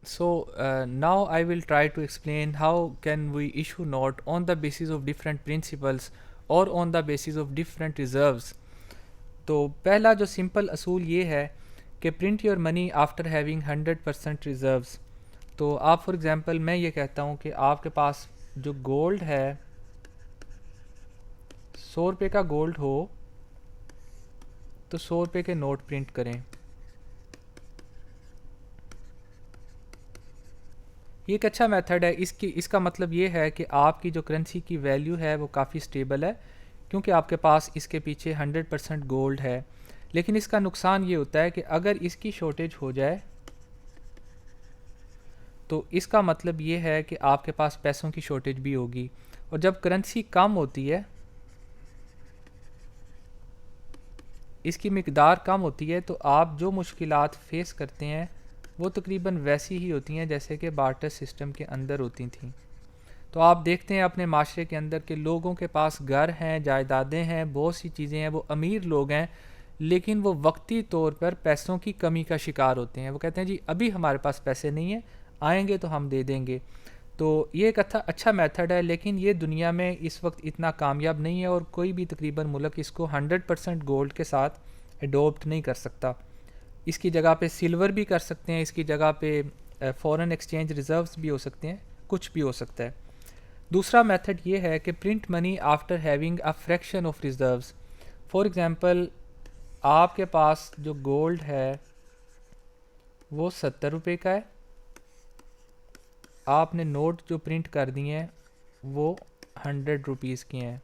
So now I will try to explain how can we issue note on the basis of different principles or on the basis of different reserves. تو پہلا جو simple اصول یہ ہے کہ print your money after having 100% reserves. تو آپ for example میں یہ کہتا ہوں کہ آپ کے پاس جو گولڈ ہے 100 روپے کا گولڈ ہو تو 100 روپے کے نوٹ پرنٹ کریں. یہ ایک اچھا میتھڈ ہے. اس کا مطلب یہ ہے کہ آپ کی جو کرنسی کی ویلیو ہے وہ کافی سٹیبل ہے کیونکہ آپ کے پاس اس کے پیچھے 100% گولڈ ہے. لیکن اس کا نقصان یہ ہوتا ہے کہ اگر اس کی شارٹیج ہو جائے تو اس کا مطلب یہ ہے کہ آپ کے پاس پیسوں کی شارٹیج بھی ہوگی. اور جب کرنسی کم ہوتی ہے، اس کی مقدار کم ہوتی ہے، تو آپ جو مشکلات فیس کرتے ہیں وہ تقریباً ویسی ہی ہوتی ہیں جیسے کہ بارٹر سسٹم کے اندر ہوتی تھیں. تو آپ دیکھتے ہیں اپنے معاشرے کے اندر کہ لوگوں کے پاس گھر ہیں، جائیدادیں ہیں، بہت سی چیزیں ہیں، وہ امیر لوگ ہیں، لیکن وہ وقتی طور پر پیسوں کی کمی کا شکار ہوتے ہیں. وہ کہتے ہیں جی ابھی ہمارے پاس پیسے نہیں ہیں، آئیں گے تو ہم دے دیں گے. تو یہ ایک اچھا میتھڈ ہے، لیکن یہ دنیا میں اس وقت اتنا کامیاب نہیں ہے اور کوئی بھی تقریباً ملک اس کو 100% گولڈ کے ساتھ اڈوپٹ نہیں کر سکتا. اس کی جگہ پہ سلور بھی کر سکتے ہیں، اس کی جگہ پہ فورن ایکسچینج ریزروز بھی ہو سکتے ہیں، کچھ بھی ہو سکتا ہے. دوسرا میتھڈ یہ ہے کہ print money after having a fraction of reserves. For example آپ کے پاس جو گولڈ ہے وہ 70 روپے کا ہے، آپ نے نوٹ جو پرنٹ کر دیے ہیں وہ 100 روپیز کے ہیں.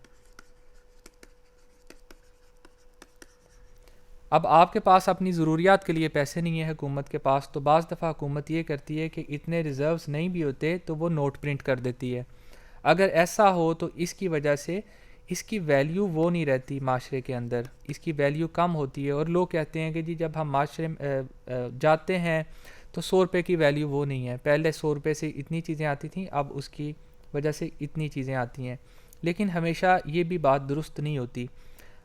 اب آپ کے پاس اپنی ضروریات کے لیے پیسے نہیں ہیں حکومت کے پاس، تو بعض دفعہ حکومت یہ کرتی ہے کہ اتنے ریزروز نہیں بھی ہوتے تو وہ نوٹ پرنٹ کر دیتی ہے. اگر ایسا ہو تو اس کی وجہ سے اس کی ویلیو وہ نہیں رہتی معاشرے کے اندر، اس کی ویلیو کم ہوتی ہے. اور لوگ کہتے ہیں کہ جی جب ہم معاشرے میں جاتے ہیں تو 100 روپے کی ویلیو وہ نہیں ہے، پہلے 100 روپے سے اتنی چیزیں آتی تھیں، اب اس کی وجہ سے اتنی چیزیں آتی ہیں. لیکن ہمیشہ یہ بھی بات درست نہیں ہوتی.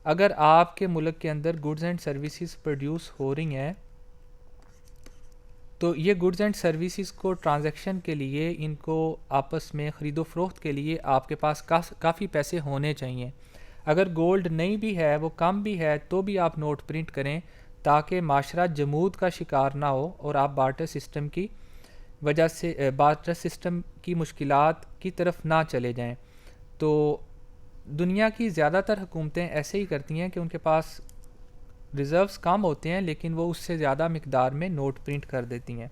اگر آپ کے ملک کے اندر گڈز اینڈ سروسز پروڈیوس ہو رہی ہیں تو یہ گڈز اینڈ سروسز کو ٹرانزیکشن کے لیے، ان کو آپس میں خرید و فروخت کے لیے آپ کے پاس کافی پیسے ہونے چاہیے. اگر گولڈ نہیں بھی ہے، وہ کم بھی ہے، تو بھی آپ نوٹ پرنٹ کریں تاکہ معاشرہ جمود کا شکار نہ ہو اور آپ بارٹر سسٹم کی وجہ سے بارٹر سسٹم کی مشکلات کی طرف نہ چلے جائیں. تو دنیا کی زیادہ تر حکومتیں ایسے ہی کرتی ہیں کہ ان کے پاس ریزروز کم ہوتے ہیں لیکن وہ اس سے زیادہ مقدار میں نوٹ پرنٹ کر دیتی ہیں.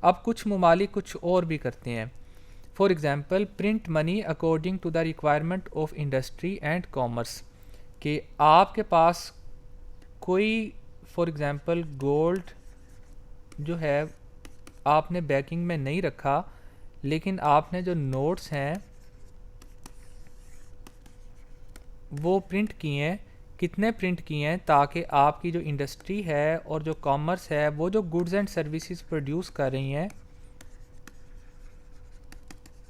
اب کچھ ممالک کچھ اور بھی کرتے ہیں. For example print money according to the requirement of industry and commerce. کہ آپ کے پاس کوئی فار ایگزامپل گولڈ جو ہے آپ نے بیکنگ میں نہیں رکھا، لیکن آپ نے جو نوٹس ہیں وہ پرنٹ کیے ہیں. کتنے پرنٹ کیے ہیں؟ تاکہ آپ کی جو انڈسٹری ہے اور جو کامرس ہے، وہ جو گڈز اینڈ سروسز پروڈیوس کر رہی ہیں،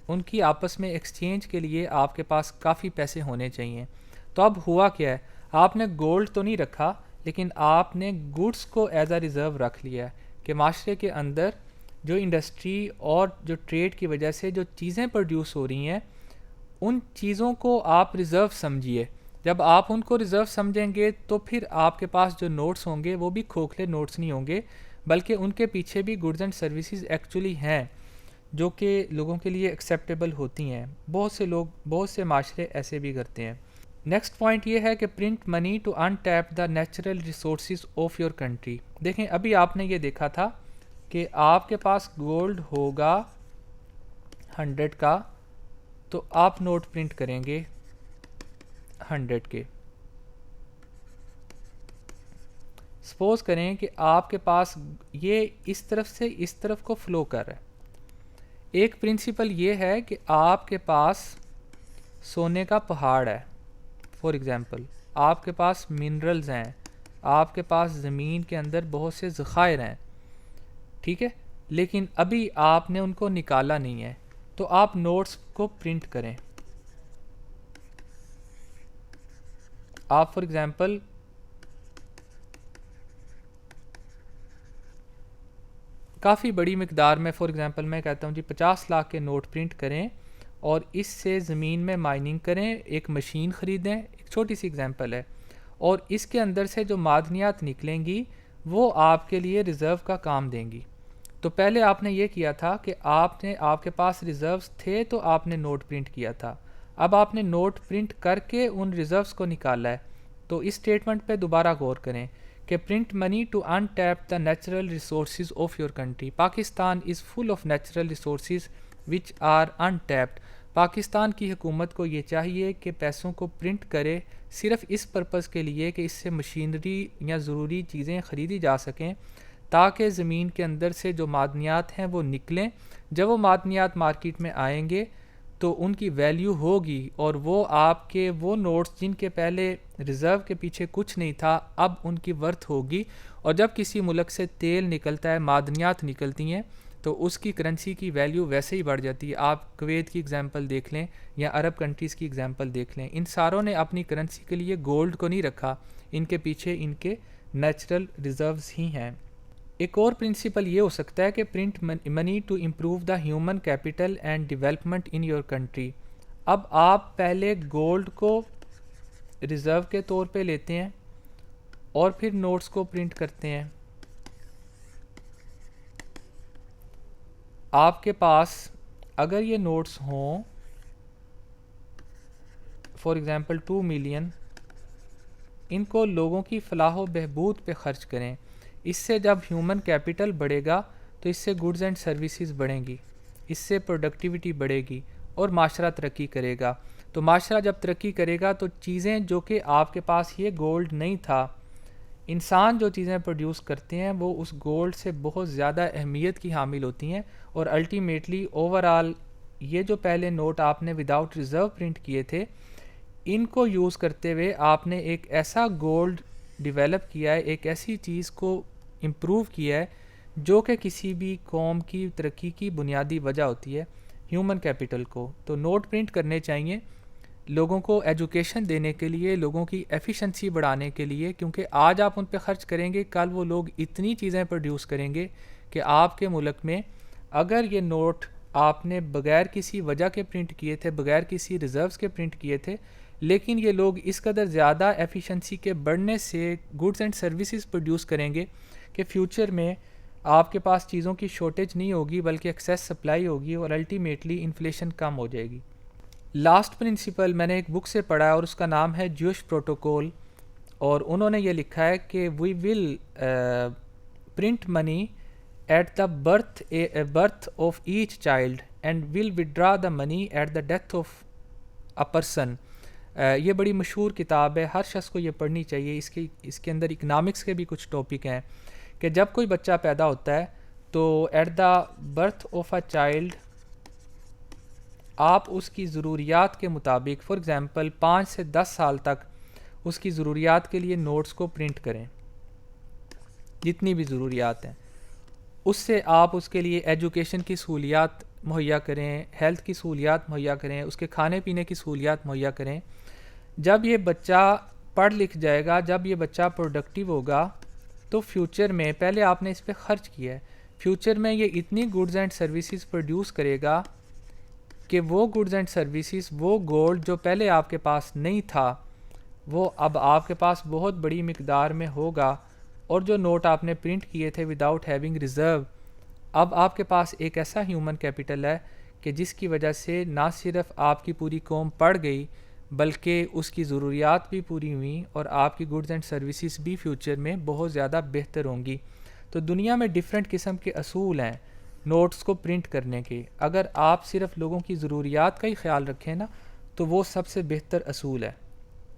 ان کی آپس میں ایکسچینج کے لیے آپ کے پاس کافی پیسے ہونے چاہیے. تو اب ہوا کیا ہے؟ آپ نے گولڈ تو نہیں رکھا، لیکن آپ نے گڈس کو ایز اے ریزرو رکھ لیا کہ معاشرے کے اندر جو انڈسٹری اور جو ٹریڈ کی وجہ سے جو چیزیں پروڈیوس ہو رہی ہیں، ان چیزوں کو آپ ریزرو سمجھیے. جب آپ ان کو ریزرو سمجھیں گے تو پھر آپ کے پاس جو نوٹس ہوں گے وہ بھی کھوکھلے نوٹس نہیں ہوں گے، بلکہ ان کے پیچھے بھی گڈز اینڈ سروسز ایکچولی ہیں جو کہ لوگوں کے لیے ایکسیپٹیبل ہوتی ہیں. بہت سے معاشرے ایسے بھی کرتے ہیں. نیکسٹ پوائنٹ یہ ہے کہ print money to untap the natural resources of your country. دیکھیں ابھی آپ نے یہ دیکھا تھا کہ آپ کے پاس گولڈ ہوگا 100 کا تو آپ نوٹ پرنٹ کریں گے 100 کے. سپوز کریں کہ آپ کے پاس یہ اس طرف سے اس طرف کو فلو کر رہا ہے. ایک پرنسپل یہ ہے کہ آپ کے پاس سونے کا پہاڑ ہے، فار ایگزامپل آپ کے پاس منرلز ہیں، آپ کے پاس زمین کے اندر بہت سے ذخائر ہیں، ٹھیک ہے، لیکن ابھی آپ نے ان کو نکالا نہیں ہے. تو آپ نوٹس کو پرنٹ کریں. آپ فار ایگزامپل کافی بڑی مقدار میں، فار ایگزامپل میں کہتا ہوں جی 50 لاکھ کے نوٹ پرنٹ کریں اور اس سے زمین میں مائننگ کریں، ایک مشین خریدیں، ایک چھوٹی سی ایگزامپل ہے، اور اس کے اندر سے جو معدنیات نکلیں گی وہ آپ کے لیے ریزرو کا کام دیں گی۔ تو پہلے آپ نے یہ کیا تھا کہ آپ کے پاس ریزروز تھے تو آپ نے نوٹ پرنٹ کیا تھا، اب آپ نے نوٹ پرنٹ کر کے ان ریزروز کو نکالا ہے۔ تو اس سٹیٹمنٹ پہ دوبارہ غور کریں کہ print money to untap the natural resources of your country. Pakistan is full of natural resources which are untapped. Pakistan کی حکومت کو یہ چاہیے کہ پیسوں کو پرنٹ کرے صرف اس پرپز کے لیے کہ اس سے مشینری یا ضروری چیزیں خریدی جا سکیں، تاکہ زمین کے اندر سے جو معدنیات ہیں وہ نکلیں۔ جب وہ معدنیات مارکیٹ میں آئیں گے تو ان کی ویلیو ہوگی، اور وہ آپ کے وہ نوٹس جن کے پہلے ریزرو کے پیچھے کچھ نہیں تھا اب ان کی ورتھ ہوگی۔ اور جب کسی ملک سے تیل نکلتا ہے، معدنیات نکلتی ہیں، تو اس کی کرنسی کی ویلیو ویسے ہی بڑھ جاتی ہے۔ آپ کویت کی اگزامپل دیکھ لیں یا عرب کنٹریز کی اگزامپل دیکھ لیں، ان ساروں نے اپنی کرنسی کے لیے گولڈ کو نہیں رکھا، ان کے پیچھے ان کے نیچرل ریزروز ہی ہیں۔ ایک اور پرنسپل یہ ہو سکتا ہے کہ print money to improve the human capital and development in your country. اب آپ پہلے گولڈ کو ریزرو کے طور پہ لیتے ہیں اور پھر نوٹس کو پرنٹ کرتے ہیں۔ آپ کے پاس اگر یہ نوٹس ہوں فار ایگزامپل 2 ملین، ان کو لوگوں کی فلاح و بہبود پہ خرچ کریں۔ اس سے جب ہیومن کیپٹل بڑھے گا تو اس سے گڈز اینڈ سروسز بڑھیں گی، اس سے پروڈکٹیوٹی بڑھے گی اور معاشرہ ترقی کرے گا۔ تو معاشرہ جب ترقی کرے گا تو چیزیں جو کہ آپ کے پاس یہ گولڈ نہیں تھا، انسان جو چیزیں پروڈیوس کرتے ہیں وہ اس گولڈ سے بہت زیادہ اہمیت کی حامل ہوتی ہیں، اور الٹیمیٹلی اوورآل یہ جو پہلے نوٹ آپ نے وداؤٹ ریزرو پرنٹ کیے تھے، ان کو یوز کرتے ہوئے آپ نے ایک ایسا گولڈ ڈیولپ کیا ہے، ایک ایسی چیز کو امپروو کیا ہے جو کہ کسی بھی قوم کی ترقی کی بنیادی وجہ ہوتی ہے، ہیومن کیپٹل کو۔ تو نوٹ پرنٹ کرنے چاہیے لوگوں کو ایجوکیشن دینے کے لیے، لوگوں کی ایفیشنسی بڑھانے کے لیے، کیونکہ آج آپ ان پہ خرچ کریں گے، کل وہ لوگ اتنی چیزیں پروڈیوس کریں گے کہ آپ کے ملک میں اگر یہ نوٹ آپ نے بغیر کسی وجہ کے پرنٹ کیے تھے، بغیر کسی ریزروز کے پرنٹ کیے تھے، لیکن یہ لوگ اس قدر زیادہ ایفیشنسی کے بڑھنے سے گڈز اینڈ سروسز پروڈیوس کریں گے کہ فیوچر میں آپ کے پاس چیزوں کی شارٹیج نہیں ہوگی بلکہ ایکسیس سپلائی ہوگی، اور الٹیمیٹلی انفلیشن کم ہو جائے گی۔ لاسٹ پرنسپل میں نے ایک بک سے پڑھا ہے اور اس کا نام ہے جوش پروٹوکول، اور انہوں نے یہ لکھا ہے کہ we will print money at the birth of each child and will withdraw the money at the death of a person. یہ بڑی مشہور کتاب ہے، ہر شخص کو یہ پڑھنی چاہیے۔ اس کے اندر اکنامکس کے بھی کچھ ٹاپک ہیں کہ جب کوئی بچہ پیدا ہوتا ہے تو at the birth of a child آپ اس کی ضروریات کے مطابق، فار ایگزامپل 5 سے 10 سال تک اس کی ضروریات کے لیے نوٹس کو پرنٹ کریں، جتنی بھی ضروریات ہیں، اس سے آپ اس کے لیے ایجوکیشن کی سہولیات مہیا کریں، ہیلتھ کی سہولیات مہیا کریں، اس کے کھانے پینے کی سہولیات مہیا کریں۔ جب یہ بچہ پڑھ لکھ جائے گا، جب یہ بچہ پروڈکٹیو ہوگا، تو فیوچر میں پہلے آپ نے اس پہ خرچ کیا ہے، فیوچر میں یہ اتنی گڈز اینڈ سروسز پروڈیوس کرے گا کہ وہ گڈز اینڈ سروسز، وہ گولڈ جو پہلے آپ کے پاس نہیں تھا، وہ اب آپ کے پاس بہت بڑی مقدار میں ہوگا، اور جو نوٹ آپ نے پرنٹ کیے تھے وداؤٹ ہیونگ ریزرو، اب آپ کے پاس ایک ایسا ہیومن کیپٹل ہے کہ جس کی وجہ سے نہ صرف آپ کی پوری قوم پڑھ گئی بلکہ اس کی ضروریات بھی پوری ہوئیں، اور آپ کی گڈز اینڈ سروسز بھی فیوچر میں بہت زیادہ بہتر ہوں گی۔ تو دنیا میں ڈیفرنٹ قسم کے اصول ہیں نوٹس کو پرنٹ کرنے کے، اگر آپ صرف لوگوں کی ضروریات کا ہی خیال رکھیں نا تو وہ سب سے بہتر اصول ہے۔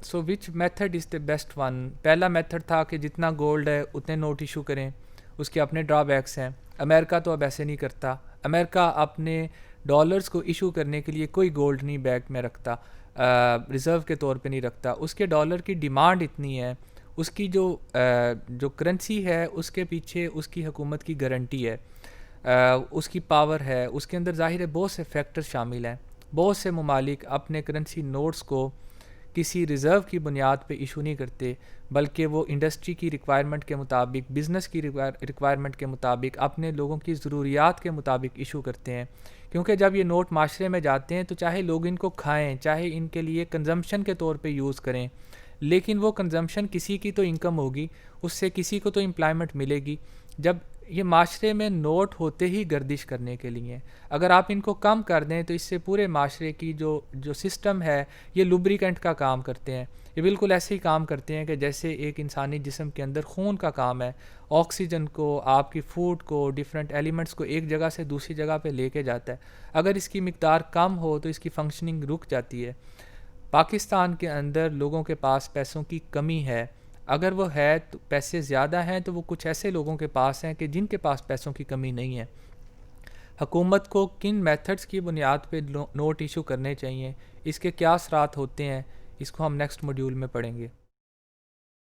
So which method is the best one? پہلا میتھڈ تھا کہ جتنا گولڈ ہے اتنے نوٹ ایشو کریں، اس کے اپنے ڈرا بیکس ہیں۔ امریکہ تو اب ایسے نہیں کرتا، امریکہ اپنے ڈالرز کو ایشو کرنے کے لیے کوئی گولڈ نہیں بیگ میں رکھتا، ریزرو کے طور پہ نہیں رکھتا، اس کے ڈالر کی ڈیمانڈ اتنی ہے، اس کی جو کرنسی ہے اس کے پیچھے اس کی حکومت کی گارنٹی ہے، اس کی پاور ہے، اس کے اندر ظاہر ہے بہت سے فیکٹر شامل ہیں۔ بہت سے ممالک اپنے کرنسی نوٹس کو کسی ریزرو کی بنیاد پہ ایشو نہیں کرتے، بلکہ وہ انڈسٹری کی ریکوائرمنٹ کے مطابق، بزنس کی ریکوائرمنٹ کے مطابق، اپنے لوگوں کی ضروریات کے مطابق ایشو کرتے ہیں. کیونکہ جب یہ نوٹ معاشرے میں جاتے ہیں تو چاہے لوگ ان کو کھائیں، چاہے ان کے لیے کنزمپشن کے طور پہ یوز کریں، لیکن وہ کنزمپشن کسی کی تو انکم ہوگی، اس سے کسی کو تو امپلائمنٹ ملے گی. جب یہ معاشرے میں نوٹ ہوتے ہی گردش کرنے کے لیے، اگر آپ ان کو کم کر دیں تو اس سے پورے معاشرے کی جو سسٹم ہے یہ لوبریکنٹ کا کام کرتے ہیں. یہ بالکل ایسے ہی کام کرتے ہیں کہ جیسے ایک انسانی جسم کے اندر خون کا کام ہے، آکسیجن کو، آپ کی فوڈ کو، ڈیفرنٹ ایلیمنٹس کو ایک جگہ سے دوسری جگہ پہ لے کے جاتا ہے. اگر اس کی مقدار کم ہو تو اس کی فنکشننگ رک جاتی ہے. پاکستان کے اندر لوگوں کے پاس پیسوں کی کمی ہے. اگر وہ ہے تو پیسے زیادہ ہیں تو وہ کچھ ایسے لوگوں کے پاس ہیں کہ جن کے پاس پیسوں کی کمی نہیں ہے. حکومت کو کن میتھڈز کی بنیاد پہ نوٹ ایشو کرنے چاہیے، اس کے کیا اثرات ہوتے ہیں، اس کو ہم نیکسٹ موڈیول میں پڑھیں گے.